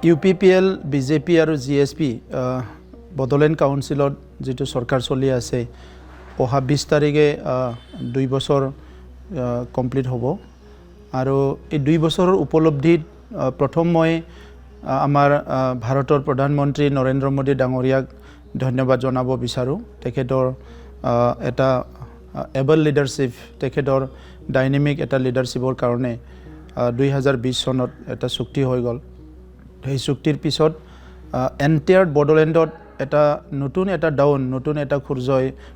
UPPL, BJP আৰু GSP Bodoland কাউন্সিলত যেটো সৰকাৰ চলি আছে অহা 20 তাৰিখে 2 বছৰ কমপ্লিট হব আৰু এই 2 বছৰৰ উপলব্ধিত প্ৰথম মই আমাৰ ভাৰতৰ প্ৰধানমন্ত্ৰী নৰেন্দ্ৰ মোদী ডাঙৰীয়াক ধন্যবাদ জনাব বিচাৰো তেখেতৰ এটা এবল লিডাৰশিপ তেখেতৰ ডাইনামিক এটা লিডাৰশিপৰ কাৰণে 2020 চনত এটা চুক্তি হৈ গল এই চুক্তিৰ পিছত এন্টায়াৰ বডোলেণ্ডত এটা নতুন এটা ডাউন নতুন এটা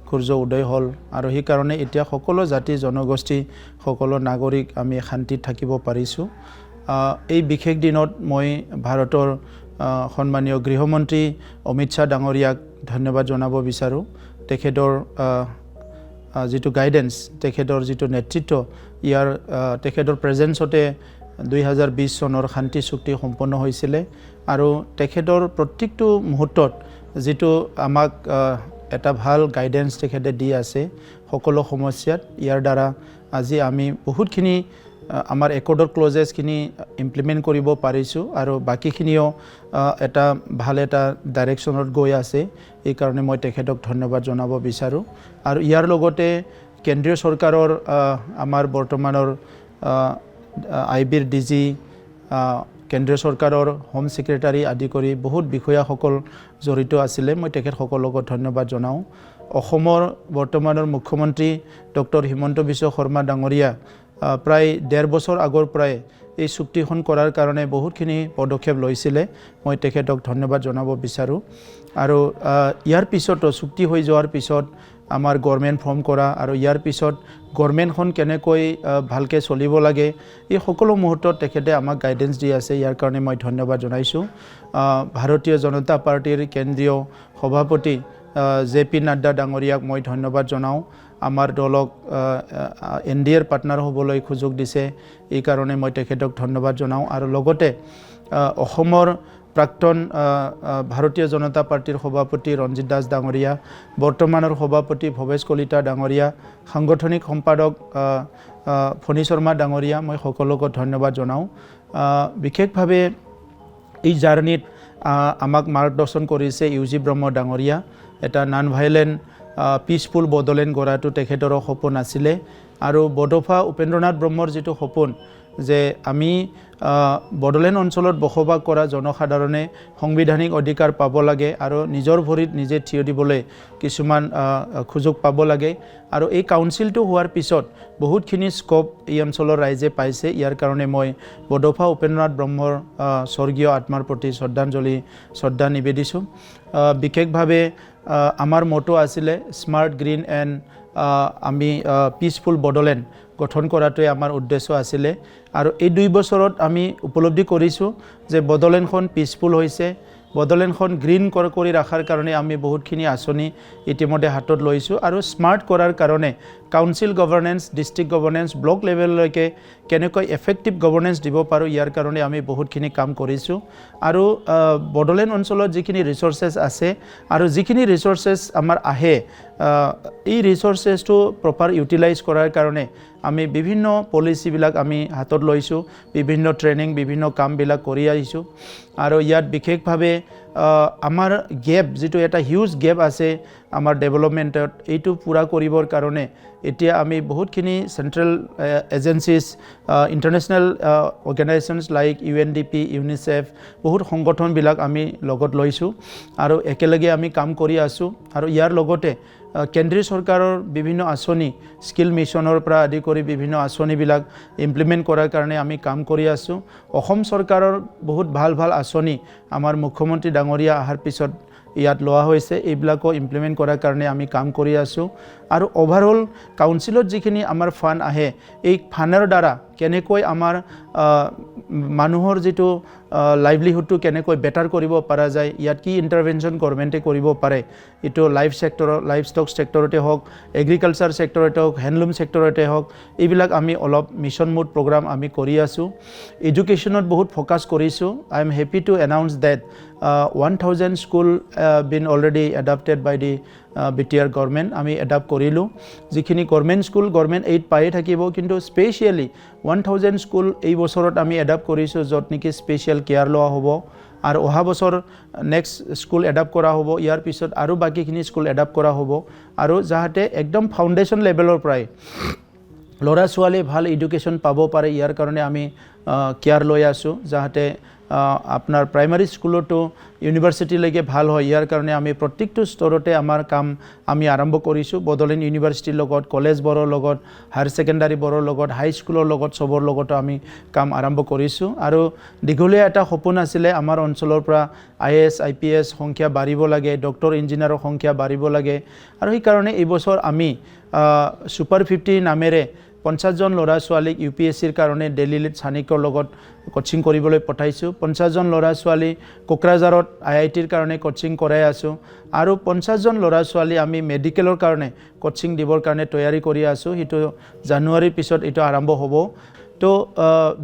সূৰ্য উদয় হল আৰু সেই কাৰণে এতিয়া সকলো জাতি জনগোষ্ঠী সকলো নাগৰিক আমি শান্তিত থাকিব পাৰিছো এই বিশেষ দিনত মই ভাৰতৰ সন্মানীয় গৃহমন্ত্ৰী অমিত শাহ ডাঙৰীয়াক ধন্যবাদ জনাব বিচাৰো তেখেতৰ যেটো গাইডেন্স তেখেতৰ যেটো নেতৃত্ব ইয়াৰ তেখেতৰ প্ৰেজেন্সতে 2020 চনৰ শান্তি চুক্তি সম্পন্ন হৈছিল আৰু তেখেতৰ প্ৰত্যেকটো মুহূৰ্তত যেটো আমাক এটা ভাল গাইডেন্স তেখেতে দি আছে সকলো সমস্যাত ইয়াৰ দ্বাৰা আজি আমি বহুতখিনি আমাৰ একৰ্ডৰ ক্লজেছখিনি ইমপ্লিমেন্ট কৰিব পাৰিছো আৰু বাকিখিনিও এটা ভাল এটা ডাইৰেকশ্যনত গৈ আছে এই কাৰণে মই তেখেতক ধন্যবাদ জনাব বিচাৰো আৰু ইয়াৰ লগতে কেন্দ্ৰীয় চৰকাৰৰ আমাৰ বৰ্তমানৰ আইবিৰ ডিজি কেন্দ্ৰীয় চৰকাৰৰ হোম সেক্ৰেটাৰী আদি কৰি বহুত বিষয়াসকল জড়িত আছিল মই তেখেতসকলক ধন্যবাদ জনাও অসমৰ বৰ্তমানৰ মুখ্যমন্ত্ৰী ডক্টৰ হিমন্ত বিশ্ব শৰ্মা ডাঙৰীয়া প্ৰায় 1.5 বছৰ আগৰ প্ৰায় এই চুক্তিখন কৰাৰ কাৰণে বহুতখিনি পদক্ষেপ লৈছিল মই তেখেতক ধন্যবাদ জনাব বিচাৰো আৰু ইয়াৰ পিছত চুক্তি হৈ যোৱাৰ পিছত আমাৰ গভৰ্নমেন্ট ফৰ্ম কৰা আৰু ইয়াৰ পিছত গভৰ্নমেন্টখন কেনেকৈ ভালকে চলিব লাগে এই সকলো মুহূৰ্তত তেখেতে আমাক গাইডেন্স দি আছে ইয়াৰ কাৰণে মই ধন্যবাদ জনাইছো ভাৰতীয় জনতা পাৰ্টিৰ কেন্দ্ৰীয় সভাপতি জেপি নাড্ডা ডাঙৰীয়াক মই ধন্যবাদ জনাও আমাৰ দলক এনডিএৰ পাৰ্টনাৰ হ'বলৈ সুযোগ দিছে এই কাৰণে মই তেখেতক ধন্যবাদ জনাও আৰু লগতে অসমৰ প্ৰাক্তন ভাৰতীয় জনতা পাৰ্টিৰ সভাপতি ৰঞ্জিত দাস ডাঙৰীয়া বৰ্তমানৰ সভাপতি ভৱেশ কলিতা ডাঙৰীয়া সাংগঠনিক সম্পাদক ফণী শৰ্মা ডাঙৰীয়া মই সকলোকে ধন্যবাদ জনাও বিশেষভাৱে এই জাৰ্নিত আমাক মাৰ্গদৰ্শন কৰিছে ইউজি ব্ৰহ্ম ডাঙৰীয়া এটা নন ভাইলেন্ট পিসফুল বডোলেণ্ড গঢ়াটো তেখেতৰ সপোন আছিল আৰু বডোফা উপেন্দ্ৰনাথ ব্ৰহ্মৰ যেটো সপোন যে আমি বডোলেণ্ড অঞ্চলত বসবাস কৰা জনসাধাৰণে সাংবিধানিক অধিকাৰ পাব লাগে আৰু নিজৰ ভৰিত নিজে থিয় দিবলৈ কিছুমান সুযোগ পাব লাগে আৰু এই কাউন্সিলটো হোৱাৰ পিছত বহুতখিনি স্কোপ এই অঞ্চলৰ ৰাইজে পাইছে ইয়াৰ কাৰণে মই বডোফা উপেন্দ্ৰনাথ ব্ৰহ্মৰ স্বৰ্গীয় আত্মাৰ প্ৰতি শ্ৰদ্ধা নিবেদিছো বিশেষভাৱে আমাৰ মটো আছিল স্মাৰ্ট গ্ৰীণ এণ্ড আমি পিসফুল বডোলেণ্ড গঠন কৰাটোৱে আমাৰ উদ্দেশ্য আছিল আৰু এই 2 বছৰত আমি উপলব্ধি কৰিছো যে বডোলেণ্ডখন পিসফুল হৈছে বডোলেণ্ডখন গ্ৰীণ কৰি ৰাখাৰ কাৰণে আমি বহুতখিনি আঁচনি ইতিমধ্যে হাতত লৈছো আৰু স্মাৰ্ট কৰাৰ কাৰণে council governance district governance block লেভেললৈকে কেনেকৈ এফেক্টিভ গভৰ্নেন্স দিব পাৰো ইয়াৰ কাৰণে আমি বহুতখিনি কাম কৰিছো আৰু বডোলেণ্ড অঞ্চলত যিখিনি ৰিসোৰ্সেছ আছে আৰু যিখিনি ৰিসোৰ্সেছ আমাৰ আহে এই ৰিসোৰ্সেছটো প্ৰপাৰ ইউটিলাইজ কৰাৰ কাৰণে আমি বিভিন্ন পলিচিবিলাক আমি হাতত লৈছো বিভিন্ন ট্ৰেনিং বিভিন্ন কামবিলাক কৰি আহিছো আৰু ইয়াত বিশেষভাৱে আমাৰ গেপ যেটো এটা হিউজ গেপ আছে আমাৰ ডেভেলপমেন্টত এইটো পুৰা কৰিবৰ কাৰণে এতিয়া আমি বহুতখিনি central agencies international organizations like UNDP UNICEF বহুত সংগঠনবিলাক আমি লগত লৈছো আৰু একেলগে আমি কাম কৰি আছো আৰু ইয়াৰ লগতে কেন্দ্ৰীয় চৰকাৰৰ বিভিন্ন আঁচনি স্কিল মিছনৰ পৰা আদি কৰি বিভিন্ন আঁচনিবিলাক ইমপ্লিমেন্ট কৰাৰ কাৰণে আমি কাম কৰি আছো অসম চৰকাৰৰ বহুত ভাল আঁচনি আমাৰ মুখ্যমন্ত্ৰী ডাঙৰীয়া আহাৰ পিছত ইয়াত লোৱা হৈছে এইবিলাকো ইমপ্লিমেন্ট কৰাৰ কাৰণে আমি কাম কৰি আছো আৰু ওভাৰঅল কাউন্সিলত যিখিনি আমাৰ ফান্ড আহে এই ফান্ডৰ দ্বাৰা কেনেকৈ আমাৰ মানুহৰ যেটো লাইভলিহুডটো কেনেকৈ বেটাৰ কৰিব পৰা যায় ইয়াত কি ইন্টাৰভেনশন গভৰ্নমেন্টে কৰিব পাৰে এটো লাইফ ষ্টক সেক্টৰতে হওক এগ্ৰিকালচাৰ সেক্টৰতে হওক হ্যান্ডলুম সেক্টৰতে হওক এইবিলাক আমি অলপ মিশন মোড প্ৰগ্ৰাম আমি কৰি আছো এডুকেশনত বহুত ফোকাস কৰিছো I am happy to announce that 1000 school been already adopted by the BTR Government আমি এডাপ্ট কৰিলো যিখিনি গভৰ্নমেন্ট স্কুল গভৰ্নমেন্ট এইড পাই থাকিব কিন্তু স্পেশালি 1000 স্কুল এই বছৰত আমি এডাপ্ট কৰিছো যত নেকি স্পেশাল কেয়াৰ লোৱা হ'ব আৰু অহা বছৰ নেক্সট স্কুল এডাপ্ট কৰা হ'ব ইয়াৰ পিছত আৰু বাকিখিনি স্কুল এডাপ্ট কৰা হ'ব আৰু যাহাতে একদম ফাউণ্ডেশ্যন লেভেলৰ পৰাই ল'ৰা ছোৱালী ভাল এডুকেশ্যন পাব পাৰে ইয়াৰ কাৰণে আমি কেয়াৰ লৈ আছোঁ যাহাতে আপোনাৰ প্ৰাইমাৰী স্কুলতো ইউনিভাৰ্চিটিলৈকে ভাল হয় ইয়াৰ কাৰণে আমি প্ৰত্যেকটো স্তৰতে আমাৰ কাম আমি আৰম্ভ কৰিছোঁ বডোলেণ্ড ইউনিভাৰ্চিটিৰ লগত কলেজবোৰৰ লগত হায়াৰ ছেকেণ্ডাৰীবোৰৰ লগত হাই স্কুলৰ লগত চবৰ লগতো আমি কাম আৰম্ভ কৰিছোঁ আৰু দীঘলীয়া এটা সপোন আছিলে আমাৰ অঞ্চলৰ পৰা IAS IPS সংখ্যা বাঢ়িব লাগে ডক্টৰ ইঞ্জিনিয়াৰৰ সংখ্যা বাঢ়িব লাগে আৰু সেইকাৰণে এইবছৰ আমি সুপাৰ 50 নামেৰে 50 জন ল'ৰা ছোৱালীক UPSCৰ কাৰণে দিল্লীত চাণক্যৰ লগত কোচিং কৰিবলৈ পঠাইছোঁ 50 জন ল'ৰা ছোৱালী কোকৰাঝাৰত IITৰ কাৰণে কোচিং কৰাই আছোঁ আৰু 50 জন ল'ৰা ছোৱালী আমি মেডিকেলৰ কাৰণে কোচিং দিবৰ কাৰণে তৈয়াৰী কৰি আছোঁ সেইটো জানুৱাৰীৰ পিছত এইটো আৰম্ভ হ'ব তো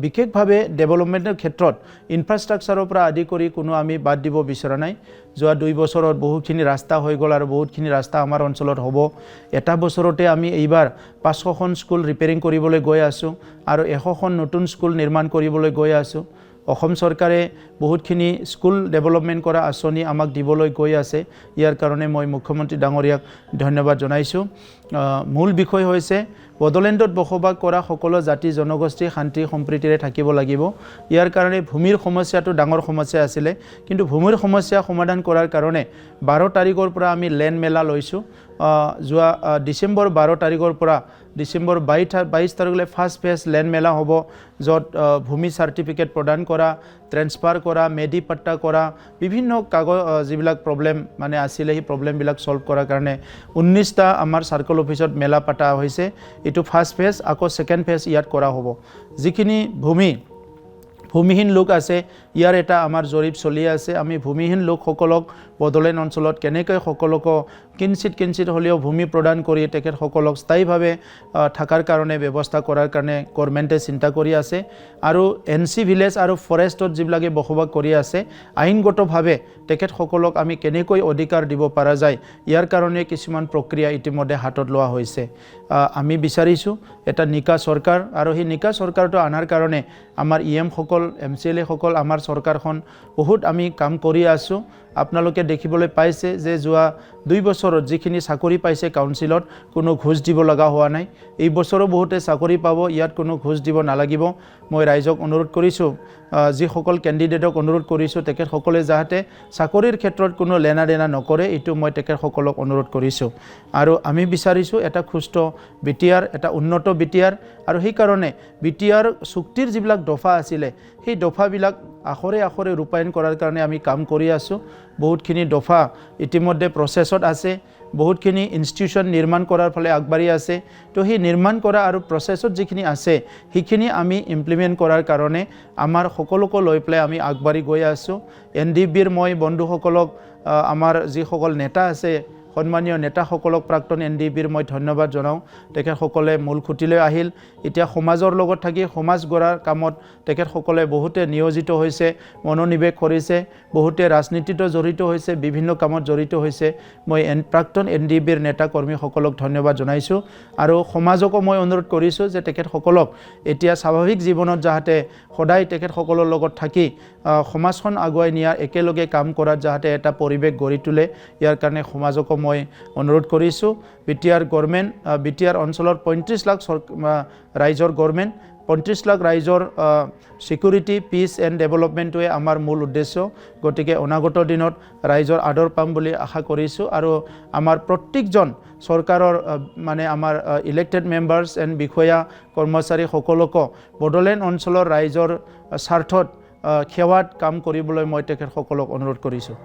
বিশেষভাৱে ডেভেলপমেণ্টৰ ক্ষেত্ৰত ইনফ্ৰাষ্ট্ৰাকচাৰৰ পৰা আদি কৰি কোনো আমি বাদ দিব বিচৰা নাই যোৱা 2 বছৰত বহুতখিনি ৰাস্তা হৈ গ'ল আৰু বহুতখিনি ৰাস্তা আমাৰ অঞ্চলত হ'ব এটা বছৰতে আমি এইবাৰ 500খন স্কুল ৰিপেয়াৰিং কৰিবলৈ গৈ আছোঁ আৰু 100খন নতুন স্কুল নিৰ্মাণ কৰিবলৈ গৈ আছোঁ অসম চৰকাৰে বহুতখিনি স্কুল ডেভেলপমেণ্ট কৰা আঁচনি আমাক দিবলৈ গৈ আছে ইয়াৰ কাৰণে মই মুখ্যমন্ত্ৰী ডাঙৰীয়াক ধন্যবাদ জনাইছোঁ মূল বিষয় হৈছে বডোলেণ্ডত বসবাস কৰা সকলো জাতি জনগোষ্ঠী শান্তি সম্প্ৰীতিৰে থাকিব লাগিব ইয়াৰ কাৰণে ভূমিৰ সমস্যাটো ডাঙৰ সমস্যা আছিলে কিন্তু ভূমিৰ সমস্যা সমাধান কৰাৰ কাৰণে 12 তাৰিখৰ পৰা আমি লেণ্ড মেলা লৈছোঁ যোৱা ডিসেম্বৰ 12 তাৰিখৰ পৰা ডিসেম্বৰ 22 তাৰিখলৈ ফাৰ্ষ্ট ফেজ লেণ্ড মেলা হ'ব য'ত ভূমি চাৰ্টিফিকেট প্ৰদান কৰা ট্ৰেন্সফাৰ কৰা মেডি পট্টা কৰা বিভিন্ন কাগজ যিবিলাক প্ৰবলেম মানে আছিলে সেই প্ৰবলেমবিলাক সলভ কৰাৰ কাৰণে 19টা আমাৰ সাৰ্কেল অফিচত মেলা পাতা হৈছে এটো ফাৰ্ষ্ট ফেজ আকৌ সেকেন্ড ফেজ ইয়াত কৰা হ'ব যিখিনি ভূমিহীন লোক আছে ইয়াৰ এটা আমাৰ জৰীপ চলি আছে আমি ভূমিহীন লোকসকলক বডোলেণ্ড অঞ্চলত কেনেকৈ সকলক কিঞ্চিত হলেও ভূমি প্ৰদান কৰি তেখেতসকলক স্থায়ীভাৱে থাকাৰ কাৰণে ব্যৱস্থা কৰাৰ কাৰণে গভৰ্ণমেণ্টে চিন্তা কৰি আছে আৰু NC ভিলেজ আৰু ফৰেষ্টত যিবিলাকে বসবাস কৰি আছে আইনগতভাৱে তেখেতসকলক আমি কেনেকৈ অধিকাৰ দিব পৰা যায় ইয়াৰ কাৰণে কিছুমান প্ৰক্ৰিয়া ইতিমধ্যে হাতত লোৱা হৈছে আমি বিচাৰিছোঁ এটা নিকা চৰকাৰ আৰু সেই নিকা চৰকাৰটো আনাৰ কাৰণে আমাৰ EM সকল MCLA সকল আমাৰ চৰকাৰখন বহুত আমি কাম কৰি আছোঁ আপোনালোকে দেখিবলৈ পাইছে যে যোৱা 2 বছৰত যিখিনি চাকৰি পাইছে কাউন্সিলত কোনো ঘুষ দিব লগা হোৱা নাই এই বছৰো বহুতে চাকৰি পাব ইয়াত কোনো ঘুষ দিব নালাগিব মই ৰাইজক অনুৰোধ কৰিছোঁ যি সকল ক্যান্ডিডেটক অনুৰোধ কৰিছোঁ তেখেত সকলে যাতে চাকৰিৰ ক্ষেত্ৰত কোনো লেনা দেনা নকৰে এটো মই তেখেত সকলক অনুৰোধ কৰিছোঁ আৰু আমি বিচাৰিছোঁ এটা সুস্থ BTR এটা উন্নত BTR আৰু সেই কাৰণে BTR চুক্তিৰ যিবিলাক দফা আছিলে সেই দফাবিলাক আখৰে ৰূপায়ণ কৰাৰ কাৰণে আমি কাম কৰি আছোঁ বহুতখিনি দফা ইতিমধ্যে প্ৰসেছত আছে বহুতখিনি ইনষ্টিটিউশন নিৰ্মাণ কৰাৰ ফলে আগবাঢ়ি আছে তো সেই নিৰ্মাণ কৰা আৰু প্ৰসেছত যিখিনি আছে সেইখিনি আমি ইমপ্লিমেন্ট কৰাৰ কাৰণে আমাৰ সকলোকে লৈ প্লে আমি আগবাঢ়ি গৈ আছোঁ NDBৰ মই বন্ধুসকলক আমাৰ যি সকল নেতা আছে সন্মানীয় নেতাসকলক প্ৰাক্তন NDBৰ মই ধন্যবাদ জনাও তেখেতসকলে মূল খুঁটিলৈ আহিল এতিয়া সমাজৰ লগত থাকি সমাজ গঢ়াৰ কামত তেখেতসকলে বহুতে নিয়োজিত হৈছে মনোনিৱেশ কৰিছে বহুতে ৰাজনীতিত জড়িত হৈছে বিভিন্ন কামত জড়িত হৈছে মই প্ৰাক্তন NDBৰ নেতা কৰ্মীসকলক ধন্যবাদ জনাইছোঁ আৰু সমাজকো মই অনুৰোধ কৰিছোঁ যে তেখেতসকলক এতিয়া স্বাভাৱিক জীৱনত যাতে সদায় তেখেতসকলৰ লগত থাকি সমাজখন আগুৱাই নিয়াৰ একেলগে কাম কৰাত যাতে এটা পৰিৱেশ গঢ়ি তোলে ইয়াৰ কাৰণে সমাজক মই অনুৰোধ কৰিছোঁ BTR গভৰ্ণমেণ্ট BTR অঞ্চলৰ 35 লাখ ৰাইজৰ গভৰ্ণমেণ্ট 35 লাখ ৰাইজৰ সিকিউৰিটি পিস এণ্ড ডেভেলপমেণ্টটোৱে আমাৰ মূল উদ্দেশ্য গতিকে অনাগত দিনত ৰাইজৰ আদৰ পাম বুলি আশা কৰিছোঁ আৰু আমাৰ প্ৰত্যেকজন চৰকাৰৰ মানে আমাৰ ইলেক্টেড মেম্বাৰ্ছ এণ্ড বিষয়া কৰ্মচাৰী সকলক বডোলেণ্ড অঞ্চলৰ ৰাইজৰ স্বাৰ্থত সেৱাত কাম কৰিবলৈ মই তেখেতসকলক অনুৰোধ কৰিছোঁ